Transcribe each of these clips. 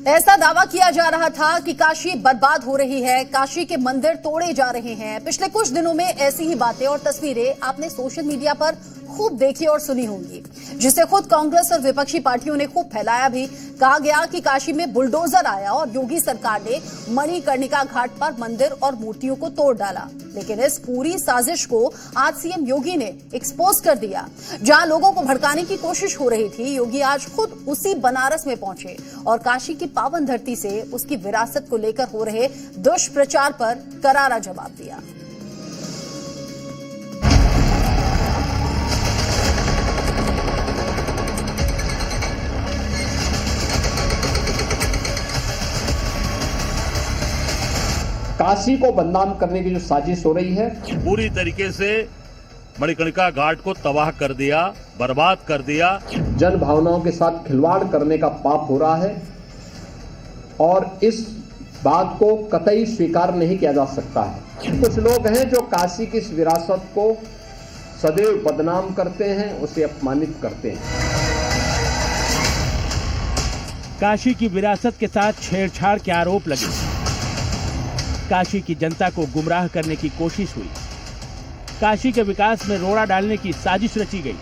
ऐसा दावा किया जा रहा था कि काशी बर्बाद हो रही है, काशी के मंदिर तोड़े जा रहे हैं। पिछले कुछ दिनों में ऐसी ही बातें और तस्वीरें आपने सोशल मीडिया पर खूब देखी और सुनी होंगी, जिसे खुद कांग्रेस और विपक्षी पार्टियों ने खूब फैलाया भी। कहा गया कि काशी में बुलडोजर आया और योगी सरकार ने मणिकर्णिका घाट पर मंदिर और मूर्तियों को तोड़ डाला। लेकिन इस पूरी साजिश को आज सीएम योगी ने एक्सपोज कर दिया। जहां लोगों को भड़काने की कोशिश हो रही थी, योगी आज खुद उसी बनारस में पहुंचे और काशी की पावन धरती से उसकी विरासत को लेकर हो रहे दुष्प्रचार पर करारा जवाब दिया। काशी को बदनाम करने की जो साजिश हो रही है, पूरी तरीके से मणिकर्णिका घाट को तबाह कर दिया, बर्बाद कर दिया। जन भावनाओं के साथ खिलवाड़ करने का पाप हो रहा है और इस बात को कतई स्वीकार नहीं किया जा सकता है। कुछ लोग हैं जो काशी की इस विरासत को सदैव बदनाम करते हैं, उसे अपमानित करते हैं। काशी की विरासत के साथ छेड़छाड़ के आरोप लगे, काशी की जनता को गुमराह करने की कोशिश हुई, काशी के विकास में रोड़ा डालने की साजिश रची गई,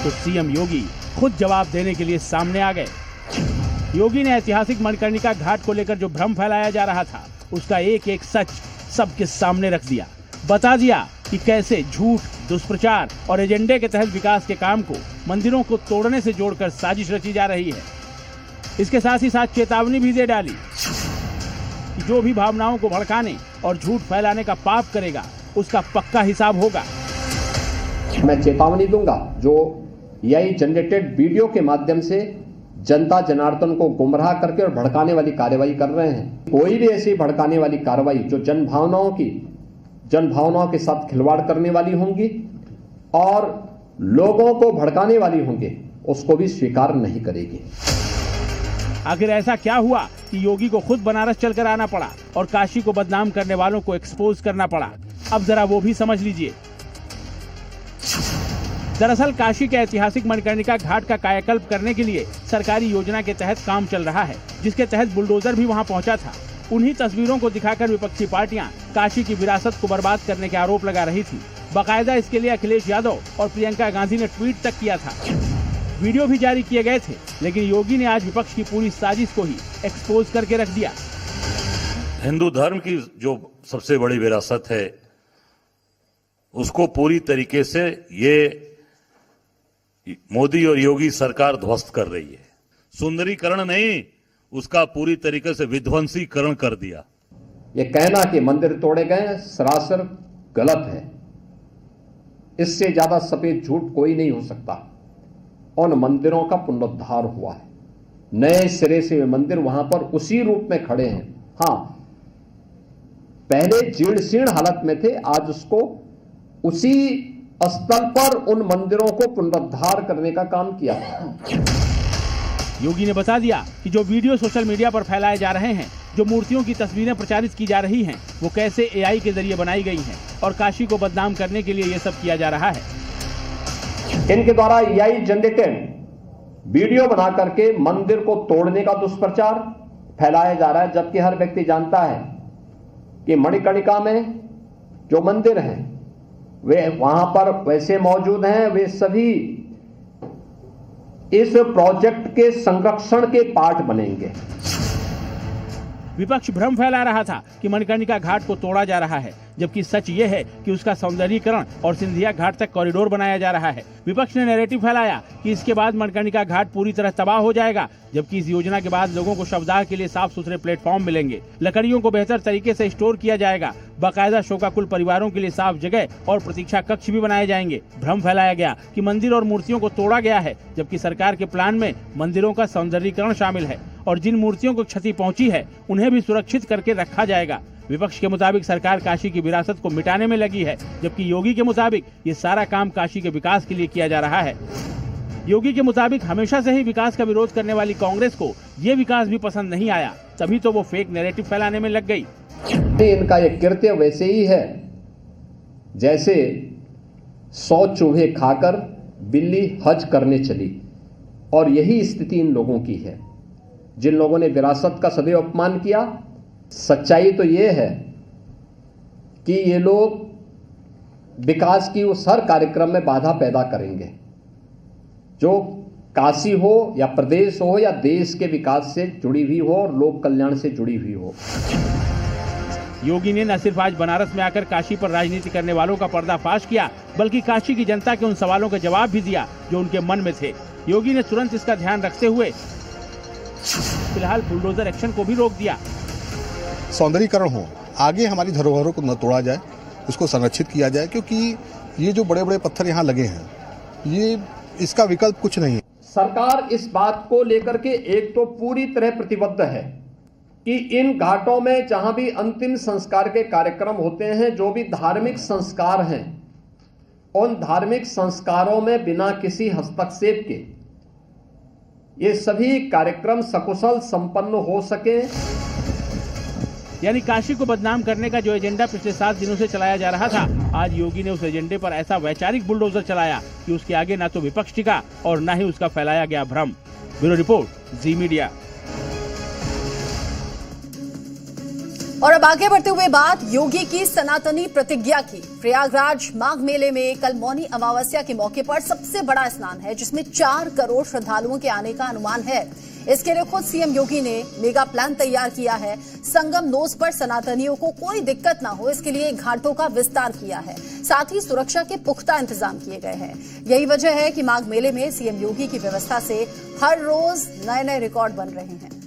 तो सीएम योगी खुद जवाब देने के लिए सामने आ गए। योगी ने ऐतिहासिक मणिकर्णिका घाट को लेकर जो भ्रम फैलाया जा रहा था, उसका एक एक सच सबके सामने रख दिया। बता दिया कि कैसे झूठ, दुष्प्रचार और एजेंडे के तहत विकास के काम को मंदिरों को तोड़ने से जोड़कर साजिश रची जा रही है। इसके साथ ही साथ चेतावनी भी दे डाली कि जो भी भावनाओं को भड़काने और झूठ फैलाने का पाप करेगा, उसका पक्का हिसाब होगा। मैं चेतावनी दूंगा, जो यही जनरेटेड वीडियो के माध्यम से जनता जनार्दन को गुमराह करके और भड़काने वाली कार्रवाई कर रहे हैं, कोई भी ऐसी भड़काने वाली कार्रवाई जो जन भावनाओं के साथ खिलवाड़ करने वाली होंगी और लोगों को भड़काने वाली होंगे, उसको भी स्वीकार नहीं करेगी। आखिर ऐसा क्या हुआ कि योगी को खुद बनारस चलकर आना पड़ा और काशी को बदनाम करने वालों को एक्सपोज करना पड़ा? अब जरा वो भी समझ लीजिए। दरअसल काशी के ऐतिहासिक मणिकर्णिका घाट का कायाकल्प करने के लिए सरकारी योजना के तहत काम चल रहा है, जिसके तहत बुलडोजर भी वहां पहुंचा था। उन्हीं तस्वीरों को दिखाकर विपक्षी पार्टियां काशी की विरासत को बर्बाद करने के आरोप लगा रही थी। बाकायदा इसके लिए अखिलेश यादव और प्रियंका गांधी ने ट्वीट तक किया था, वीडियो भी जारी किए गए थे। लेकिन योगी ने आज विपक्ष की पूरी साजिश को ही एक्सपोज करके रख दिया। हिंदू धर्म की जो सबसे बड़ी विरासत है, उसको पूरी तरीके से ये मोदी और योगी सरकार ध्वस्त कर रही है। सुंदरीकरण नहीं, उसका पूरी तरीके से विध्वंसीकरण कर दिया। ये कहना कि मंदिर तोड़े गए सरासर गलत है। इससे ज्यादा सफेद झूठ कोई नहीं हो सकता। उन मंदिरों का पुनरुद्धार हुआ है, नए सिरे से वे मंदिर वहां पर उसी रूप में खड़े हैं। हां, पहले जीर्ण शीर्ण हालत में थे, आज उसको उसी स्थल पर उन मंदिरों को पुनरुद्धार करने का काम किया। योगी ने बता दिया कि जो वीडियो सोशल मीडिया पर फैलाए जा रहे हैं, जो मूर्तियों की तस्वीरें प्रचारित की जा रही हैं, वो कैसे एआई के जरिए बनाई गई हैं और काशी को बदनाम करने के लिए ये सब किया जा रहा है। इनके द्वारा एआई जनरेटेड वीडियो बना करके मंदिर को तोड़ने का दुष्प्रचार फैलाया जा रहा है, जबकि हर व्यक्ति जानता है कि मणिकर्णिका में जो मंदिर हैं वे वहां पर वैसे मौजूद हैं, वे सभी इस प्रोजेक्ट के संरक्षण के पार्ट बनेंगे। विपक्ष भ्रम फैला रहा था कि मणिकर्णिका घाट को तोड़ा जा रहा है, जबकि सच ये है कि उसका सौंदर्यीकरण और सिंधिया घाट तक कॉरिडोर बनाया जा रहा है। विपक्ष ने नैरेटिव फैलाया कि इसके बाद मणिकर्णिका घाट पूरी तरह तबाह हो जाएगा, जबकि इस योजना के बाद लोगों को शवदाह के लिए साफ सुथरे प्लेटफॉर्म मिलेंगे, लकड़ियों को बेहतर तरीके से स्टोर किया जाएगा, बाकायदा शोकाकुल परिवारों के लिए साफ जगह और प्रतीक्षा कक्ष भी बनाए जाएंगे। भ्रम फैलाया गया कि मंदिर और मूर्तियों को तोड़ा गया है, जबकि सरकार के प्लान में मंदिरों का सौंदर्यीकरण शामिल है और जिन मूर्तियों को क्षति पहुंची है उन्हें भी सुरक्षित करके रखा जाएगा। विपक्ष के मुताबिक सरकार काशी की विरासत को मिटाने में लगी है, जबकि योगी के मुताबिक ये सारा काम काशी के विकास के लिए किया जा रहा है। योगी के मुताबिक हमेशा से ही विकास का विरोध करने वाली कांग्रेस को ये विकास भी पसंद नहीं आया, तभी तो वो फेक नैरेटिव फैलाने में लग गई। इनका ये कृत्य वैसे ही है जैसे 100 चूहे खाकर बिल्ली हज करने चली। और यही स्थिति इन लोगों की है, जिन लोगों ने विरासत का सदैव अपमान किया। सच्चाई तो ये है कि ये लोग विकास की उस हर कार्यक्रम में बाधा पैदा करेंगे जो काशी हो या प्रदेश हो या देश के विकास से जुड़ी हुई हो और लोक कल्याण से जुड़ी हुई हो। योगी ने न सिर्फ आज बनारस में आकर काशी पर राजनीति करने वालों का पर्दाफाश किया, बल्कि काशी की जनता के उन सवालों के जवाब भी दिया जो उनके मन में थे। योगी ने तुरंत इसका ध्यान रखते हुए फिलहाल बुलडोजर एक्शन को भी रोक दिया। सौंदर्यीकरण हो, आगे हमारी धरोहरों को न तोड़ा जाए, उसको संरक्षित किया जाए, क्योंकि ये जो बड़े बड़े पत्थर यहाँ लगे हैं, ये इसका विकल्प कुछ नहीं है। सरकार इस बात को लेकर के एक तो पूरी तरह प्रतिबद्ध है कि इन घाटों में जहां भी अंतिम संस्कार के कार्यक्रम होते हैं, जो भी धार्मिक संस्कार हैं, उन धार्मिक संस्कारों में बिना किसी हस्तक्षेप के ये सभी कार्यक्रम सकुशल संपन्न हो सके। यानी काशी को बदनाम करने का जो एजेंडा पिछले 7 दिनों से चलाया जा रहा था, आज योगी ने उस एजेंडे पर ऐसा वैचारिक बुलडोजर चलाया कि उसके आगे ना तो विपक्ष टिका और न ही उसका फैलाया गया भ्रम। ब्यूरो रिपोर्ट, जी मीडिया। और अब आगे बढ़ते हुए बात योगी की सनातनी प्रतिज्ञा की। प्रयागराज माघ मेले में कल मौनी अमावस्या के मौके पर सबसे बड़ा स्नान है, जिसमें 4 करोड़ श्रद्धालुओं के आने का अनुमान है। इसके लिए खुद सीएम योगी ने मेगा प्लान तैयार किया है। संगम नोज पर सनातनियों को कोई दिक्कत न हो, इसके लिए घाटों का विस्तार किया है। साथ ही सुरक्षा के पुख्ता इंतजाम किए गए हैं। यही वजह है कि माघ मेले में सीएम योगी की व्यवस्था से हर रोज नए नए रिकॉर्ड बन रहे हैं।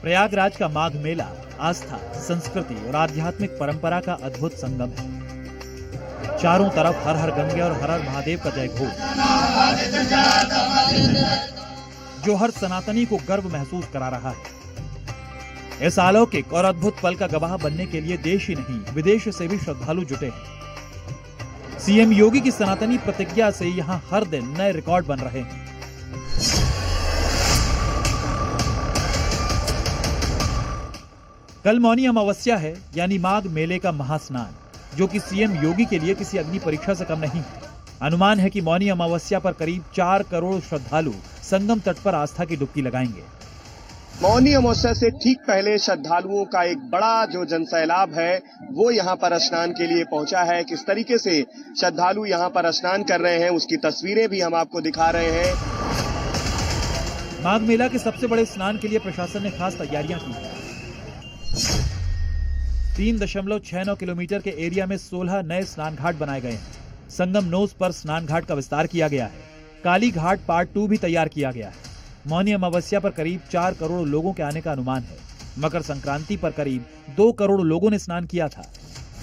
प्रयागराज का माघ मेला आस्था, संस्कृति और आध्यात्मिक परंपरा का अद्भुत संगम है। चारों तरफ हर हर गंगे और हर हर महादेव का जयघोष, जो हर सनातनी को गर्व महसूस करा रहा है। इस अलौकिक और अद्भुत पल का गवाह बनने के लिए देश ही नहीं, विदेश से भी श्रद्धालु जुटे हैं। सीएम योगी की सनातनी प्रतिज्ञा से यहाँ हर दिन नए रिकॉर्ड बन रहे हैं। कल मौनी अमावस्या है, यानी माघ मेले का महास्नान, जो कि सीएम योगी के लिए किसी अग्नि परीक्षा से कम नहीं है। अनुमान है कि मौनी अमावस्या पर करीब 4 करोड़ श्रद्धालु संगम तट पर आस्था की डुबकी लगाएंगे। मौनी अमावस्या से ठीक पहले श्रद्धालुओं का एक बड़ा जो जनसैलाब है वो यहाँ पर स्नान के लिए पहुंचा है। किस तरीके से श्रद्धालु यहाँ पर स्नान कर रहे हैं, उसकी तस्वीरें भी हम आपको दिखा रहे हैं। माघ मेला के सबसे बड़े स्नान के लिए प्रशासन ने खास तैयारियां की हैं। 3.69 किलोमीटर के एरिया में 16 नए स्नान घाट बनाए गए हैं। संगम नोज पर स्नान घाट का विस्तार किया गया है। काली घाट पार्ट 2 भी तैयार किया गया है। मौनी अमावस्या पर करीब 4 करोड़ लोगों के आने का अनुमान है। मकर संक्रांति पर करीब 2 करोड़ लोगों ने स्नान किया था।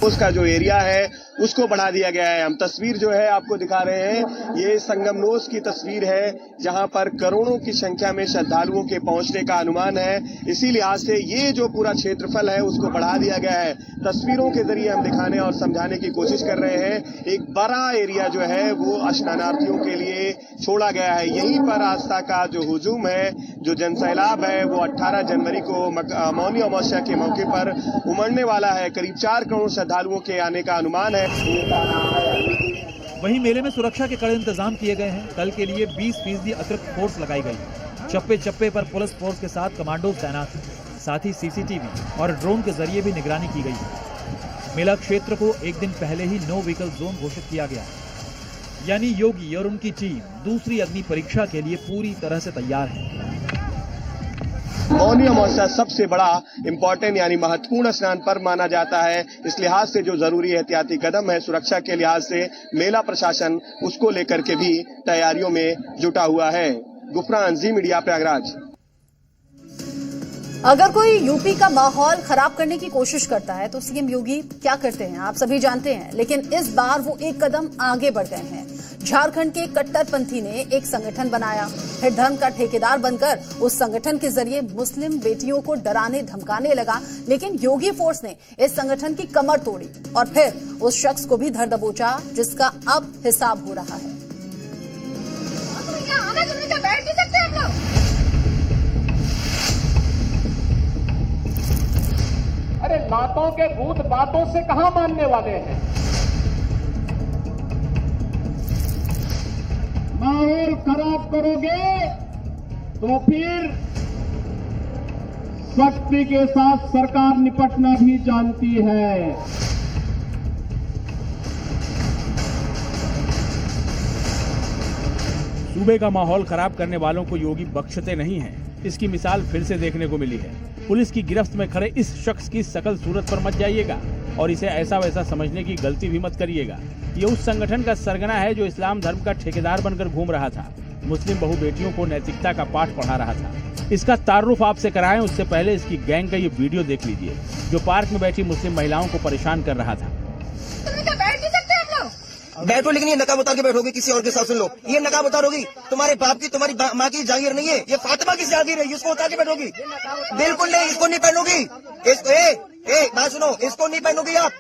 उसका जो एरिया है उसको बढ़ा दिया गया है। हम तस्वीर जो है आपको दिखा रहे हैं, ये संगम नोज की तस्वीर है, जहां पर करोड़ों की संख्या में श्रद्धालुओं के पहुंचने का अनुमान है। इसी लिहाज से ये जो पूरा क्षेत्रफल है उसको बढ़ा दिया गया है। तस्वीरों के जरिए हम दिखाने और समझाने की कोशिश कर रहे हैं। एक बड़ा एरिया जो है वो स्नानार्थियों के लिए छोड़ा गया है। यहीं पर आस्था का जो हुजूम है, जो जनसैलाब है, वो 18 जनवरी को मौनी अमावस्या के मौके पर उमड़ने वाला है। करीब 4 करोड़ श्रद्धालुओं के आने का अनुमान है। वहीं मेले में सुरक्षा के कड़े इंतजाम किए गए हैं। कल के लिए 20% अतिरिक्त फोर्स लगाई गई। चप्पे चप्पे पर पुलिस फोर्स के साथ कमांडोज तैनात हैं। साथ ही सीसीटीवी और ड्रोन के जरिए भी निगरानी की गई है। मेला क्षेत्र को एक दिन पहले ही नो व्हीकल जोन घोषित किया गया है। यानी योगी और उनकी टीम दूसरी अग्नि परीक्षा के लिए पूरी तरह से तैयार है। मौनी अमावस्या सबसे बड़ा इम्पोर्टेंट यानी महत्वपूर्ण स्नान पर्व माना जाता है। इस लिहाज से जो जरूरी एहतियाती कदम है सुरक्षा के लिहाज से, मेला प्रशासन उसको लेकर के भी तैयारियों में जुटा हुआ है। गुफरान, जी मीडिया, प्रयागराज। अगर कोई यूपी का माहौल खराब करने की कोशिश करता है तो सीएम योगी क्या करते हैं आप सभी जानते हैं, लेकिन इस बार वो एक कदम आगे बढ़ गए हैं। झारखंड के कट्टरपंथी ने एक संगठन बनाया, फिर धर्म का ठेकेदार बनकर उस संगठन के जरिए मुस्लिम बेटियों को डराने धमकाने लगा। लेकिन योगी फोर्स ने इस संगठन की कमर तोड़ी और फिर उस शख्स को भी धर दबोचा, जिसका अब हिसाब हो रहा है। बातों के भूत बातों से कहां मानने वाले हैं। माहौल खराब करोगे तो फिर सख्ती के साथ सरकार निपटना भी जानती है। सूबे का माहौल खराब करने वालों को योगी बख्शते नहीं हैं। इसकी मिसाल फिर से देखने को मिली है। पुलिस की गिरफ्त में खड़े इस शख्स की शकल सूरत पर मत जाइएगा और इसे ऐसा वैसा समझने की गलती भी मत करिएगा। ये उस संगठन का सरगना है जो इस्लाम धर्म का ठेकेदार बनकर घूम रहा था, मुस्लिम बहु बेटियों को नैतिकता का पाठ पढ़ा रहा था। इसका तारुफ आपसे कराएं उससे पहले इसकी गैंग का ये वीडियो देख लीजिए जो पार्क में बैठी मुस्लिम महिलाओं को परेशान कर रहा था। बैठो, लेकिन ये नकाब उतार के बैठोगे किसी और के साथ। सुन लो, ये नकाब उतारोगी, तुम्हारे बाप की तुम्हारी माँ की जागीर नहीं है, ये फातिमा की जागीर है, इसको उतार के बैठोगी। बिल्कुल नहीं, इसको नहीं पहनोगी। इसको बात सुनो, इसको नहीं पहनोगी आप।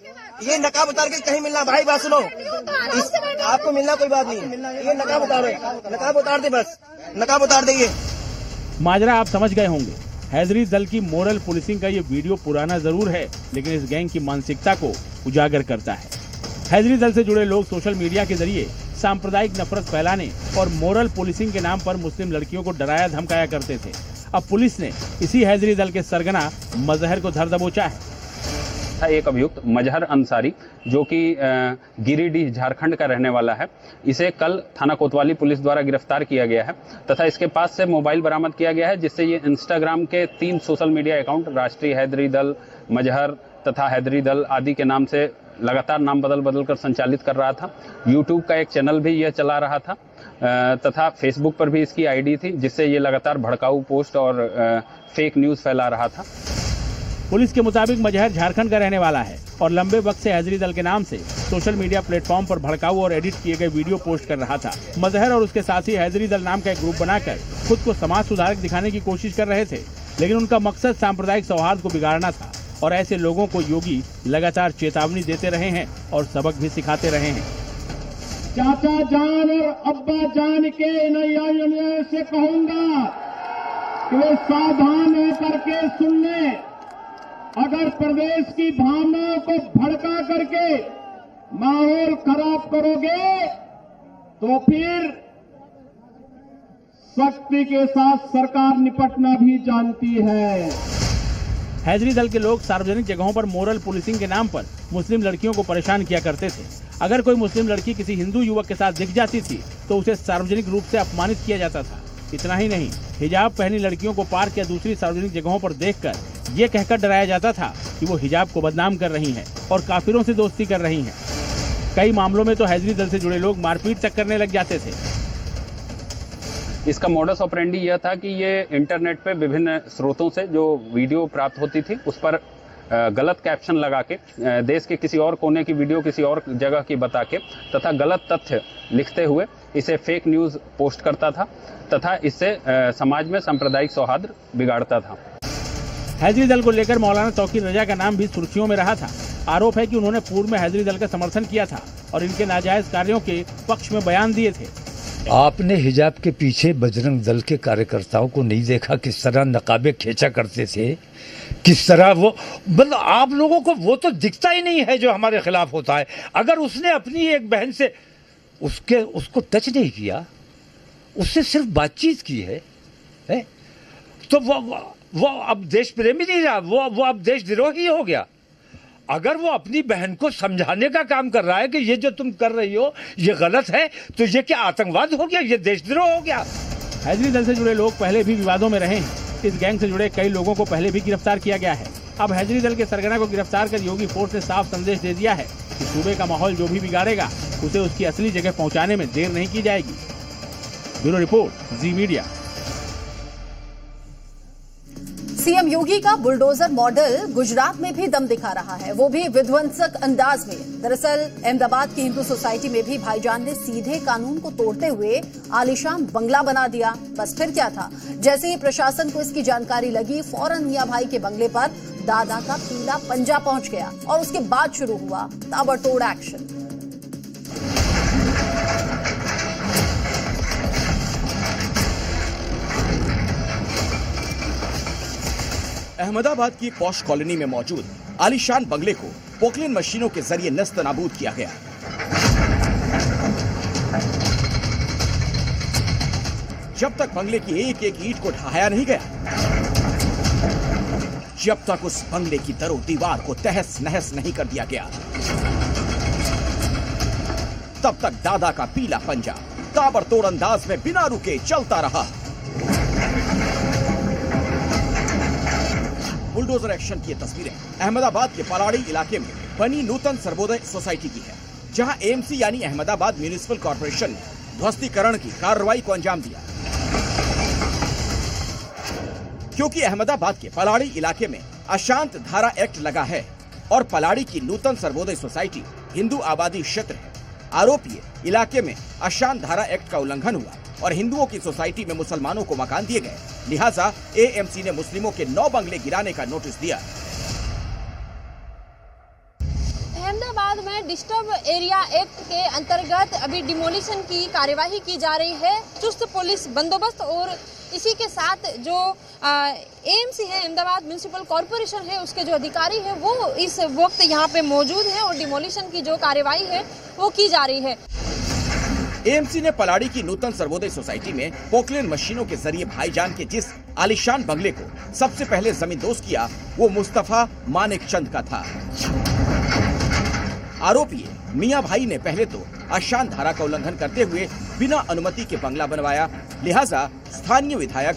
ये नकाब उतार के कहीं मिलना भाई, बात सुनो, आपको मिलना कोई बात नहीं, ये नकाब उतारो, नकाब उतार दे, बस नकाब उतार दे। ये माजरा आप समझ गए होंगे। हैदरी दल की मोरल पुलिसिंग का ये वीडियो पुराना जरूर है, लेकिन इस गैंग की मानसिकता को उजागर करता है। हैदरी दल से जुड़े लोग सोशल मीडिया के जरिए सांप्रदायिक नफरत फैलाने और मोरल पुलिसिंग के नाम पर मुस्लिम लड़कियों को डराया धमकाया करते थे। अब पुलिस ने इसी हैदरी दल के सरगना मजहर को धर दबोचा है। एक अभियुक्त मजहर अंसारी जो कि गिरिडीह झारखंड का रहने वाला है, इसे कल थाना कोतवाली पुलिस द्वारा गिरफ्तार किया गया है तथा इसके पास से मोबाइल बरामद किया गया है, जिससे ये इंस्टाग्राम के 3 सोशल मीडिया अकाउंट राष्ट्रीय हैदरी दल, मजहर तथा हैदरी दल आदि के नाम से लगातार नाम बदल कर संचालित कर रहा था। यूट्यूब का एक चैनल भी यह चला रहा था तथा फेसबुक पर भी इसकी आईडी थी, जिससे ये लगातार भड़काऊ पोस्ट और फेक न्यूज फैला रहा था। पुलिस के मुताबिक मजहर झारखंड का रहने वाला है और लंबे वक्त से हैदरी दल के नाम से सोशल मीडिया प्लेटफॉर्म पर भड़काऊ और एडिट किए गए वीडियो पोस्ट कर रहा था। मजहर और उसके साथी हैदरी दल नाम का एक ग्रुप बनाकर खुद को समाज सुधारक दिखाने की कोशिश कर रहे थे, लेकिन उनका मकसद सांप्रदायिक सौहार्द को बिगाड़ना था और ऐसे लोगों को योगी लगातार चेतावनी देते रहे हैं और सबक भी सिखाते रहे हैं। चाचा जान और अब्बा जान के नैया से कहूंगा कि वे सावधान होकर के सुन लें। अगर प्रदेश की भावनाओं को भड़का करके माहौल खराब करोगे तो फिर सख्ती के साथ सरकार निपटना भी जानती है। हैदरी दल के लोग सार्वजनिक जगहों पर मोरल पुलिसिंग के नाम पर मुस्लिम लड़कियों को परेशान किया करते थे। अगर कोई मुस्लिम लड़की किसी हिंदू युवक के साथ दिख जाती थी तो उसे सार्वजनिक रूप से अपमानित किया जाता था। इतना ही नहीं, हिजाब पहनी लड़कियों को पार्क या दूसरी सार्वजनिक जगहों पर देखकर ये कहकर डराया जाता था कि वो हिजाब को बदनाम कर रही हैं और काफिरों से दोस्ती कर रही हैं। कई मामलों में तो हैदरी दल से जुड़े लोग मारपीट तक करने लग जाते थे। इसका मॉडस ऑपरेंडी यह था कि ये इंटरनेट पे विभिन्न स्रोतों से जो वीडियो प्राप्त होती थी उस पर गलत कैप्शन लगा के देश के किसी और कोने की वीडियो किसी और जगह की बता के तथा गलत तथ्य लिखते हुए इसे फेक न्यूज पोस्ट करता था तथा इससे समाज में सांप्रदायिक सौहार्द बिगाड़ता था। हैदरी दल को लेकर मौलाना तौकीर रजा का नाम भी सुर्खियों में रहा था। आरोप है कि उन्होंने पूर्व में हैदरी दल का समर्थन किया था और इनके नाजायज कार्यों के पक्ष में बयान दिए थे। आपने हिजाब के पीछे बजरंग दल के कार्यकर्ताओं को नहीं देखा किस तरह नकाबे खींचा करते थे, किस तरह वो मतलब आप लोगों को वो तो दिखता ही नहीं है जो हमारे खिलाफ होता है। अगर उसने अपनी एक बहन से उसको टच नहीं किया, उससे सिर्फ बातचीत की है तो वो अब देश प्रेमी नहीं रहा, वो अब देशद्रोही हो गया। अगर वो अपनी बहन को समझाने का काम कर रहा है कि ये जो तुम कर रही हो ये गलत है, तो ये क्या आतंकवाद हो गया, ये देशद्रोह हो गया। हैदरी दल से जुड़े लोग पहले भी विवादों में रहे हैं। इस गैंग से जुड़े कई लोगों को पहले भी गिरफ्तार किया गया है। अब हैदरी दल के सरगना को गिरफ्तार कर योगी फोर्स ने साफ संदेश दे दिया है कि सूबे का माहौल जो भी बिगाड़ेगा उसे उसकी असली जगह पहुंचाने में देर नहीं की जाएगी। ब्यूरो रिपोर्ट, जी मीडिया। सीएम योगी का बुलडोजर मॉडल गुजरात में भी दम दिखा रहा है, वो भी विध्वंसक अंदाज में। दरअसल अहमदाबाद की हिंदू सोसाइटी में भी भाईजान ने सीधे कानून को तोड़ते हुए आलीशान बंगला बना दिया। बस फिर क्या था, जैसे ही प्रशासन को इसकी जानकारी लगी फौरन मियां भाई के बंगले पर दादा का पीला पंजा पहुंच गया और उसके बाद शुरू हुआ ताबड़तोड़ एक्शन। अहमदाबाद की पॉश कॉलोनी में मौजूद आलीशान बंगले को पोकलेन मशीनों के जरिए नस्त नाबूद किया गया। जब तक बंगले की एक एक ईंट को ढहाया नहीं गया, जब तक उस बंगले की दरो दीवार को तहस नहस नहीं कर दिया गया, तब तक दादा का पीला पंजा ताबड़तोड़ अंदाज में बिना रुके चलता रहा। बुलडोजर एक्शन की ये तस्वीरें अहमदाबाद के पलाड़ी इलाके में बनी नूतन सर्वोदय सोसाइटी की है, जहां एएमसी यानी अहमदाबाद म्युनिसिपल कॉर्पोरेशन ने ध्वस्तीकरण की कार्रवाई को अंजाम दिया। क्योंकि अहमदाबाद के पलाड़ी इलाके में अशांत धारा एक्ट लगा है और पलाड़ी की नूतन सर्वोदय सोसाइटी हिंदू आबादी क्षेत्र है, आरोपी इलाके में अशांत धारा एक्ट का उल्लंघन हुआ और हिंदुओं की सोसाइटी में मुसलमानों को मकान दिए गए। लिहाजा एएमसी ने मुस्लिमों के 9 बंगले गिराने का नोटिस दिया। अहमदाबाद में डिस्टर्ब एरिया एक्ट के अंतर्गत अभी डिमोलिशन की कार्यवाही की जा रही है। चुस्त पुलिस बंदोबस्त और इसी के साथ जो एएमसी है, अहमदाबाद म्युनिसिपल कॉर्पोरेशन है, उसके जो अधिकारी है वो इस वक्त यहाँ पे मौजूद है और डिमोलिशन की जो कार्यवाही है वो की जा रही है। एएमसी ने पलाड़ी की नूतन सर्वोदय सोसाइटी में पोकलेन मशीनों के जरिए भाईजान के जिस आलीशान बंगले को सबसे पहले जमींदोज किया वो मुस्तफा मानिक चंद का था। आरोपी मियां भाई ने पहले तो अशांत धारा का उल्लंघन करते हुए बिना अनुमति के बंगला बनवाया। लिहाजा स्थानीय विधायक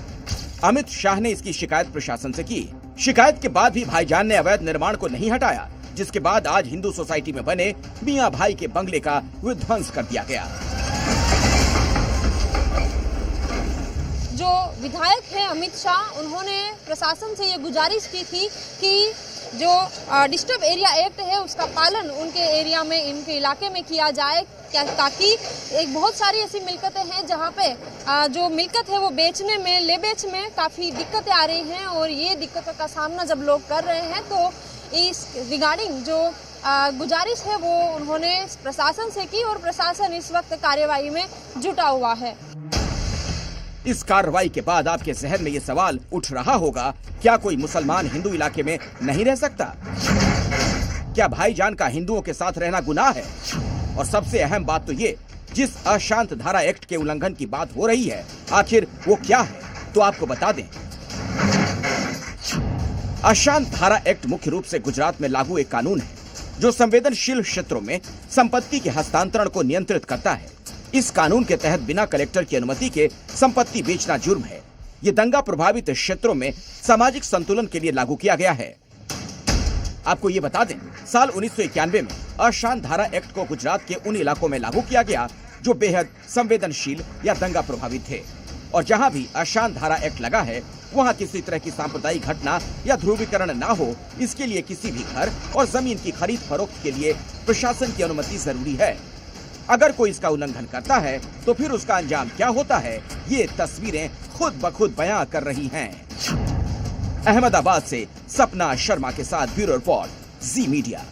अमित शाह ने इसकी शिकायत प्रशासन से की। शिकायत के बाद भी भाईजान ने अवैध निर्माण को नहीं हटाया, जिसके बाद आज हिंदू सोसाइटी में बने मियां भाई के बंगले का विध्वंस कर दिया गया। जो विधायक है अमित शाह, उन्होंने प्रशासन से ये गुजारिश की थी कि जो डिस्टर्ब एरिया एक्ट है उसका पालन उनके एरिया में, इनके इलाके में किया जाए, ताकि एक बहुत सारी ऐसी मिलकतें हैं जहां पे जो मिलकत है वो बेचने में, ले बेच में काफ़ी दिक्कतें आ रही हैं और ये दिक्कतों का सामना जब लोग कर रहे हैं तो इस रिगार्डिंग जो गुजारिश है वो उन्होंने प्रशासन से की और प्रशासन इस वक्त कार्यवाही में जुटा हुआ है। इस कार्रवाई के बाद आपके जहन में ये सवाल उठ रहा होगा, क्या कोई मुसलमान हिंदू इलाके में नहीं रह सकता? क्या भाईजान का हिंदुओं के साथ रहना गुनाह है? और सबसे अहम बात तो ये, जिस अशांत धारा एक्ट के उल्लंघन की बात हो रही है, आखिर वो क्या है? तो आपको बता दें, अशांत धारा एक्ट मुख्य रूप से गुजरात में लागू एक कानून है जो संवेदनशील क्षेत्रों में संपत्ति के हस्तांतरण को नियंत्रित करता है। इस कानून के तहत बिना कलेक्टर की अनुमति के संपत्ति बेचना जुर्म है। ये दंगा प्रभावित क्षेत्रों में सामाजिक संतुलन के लिए लागू किया गया है। आपको ये बता दें, साल 1991 में अशांत धारा एक्ट को गुजरात के उन इलाकों में लागू किया गया जो बेहद संवेदनशील या दंगा प्रभावित थे, और जहां भी अशांत धारा एक्ट लगा है वहां किसी तरह की सांप्रदायिक घटना या ध्रुवीकरण ना हो, इसके लिए किसी भी घर और जमीन की खरीद फरोख्त के लिए प्रशासन की अनुमति जरूरी है। अगर कोई इसका उल्लंघन करता है तो फिर उसका अंजाम क्या होता है, ये तस्वीरें खुद ब खुद बयां कर रही हैं। अहमदाबाद से सपना शर्मा के साथ ब्यूरो रिपोर्ट, जी मीडिया।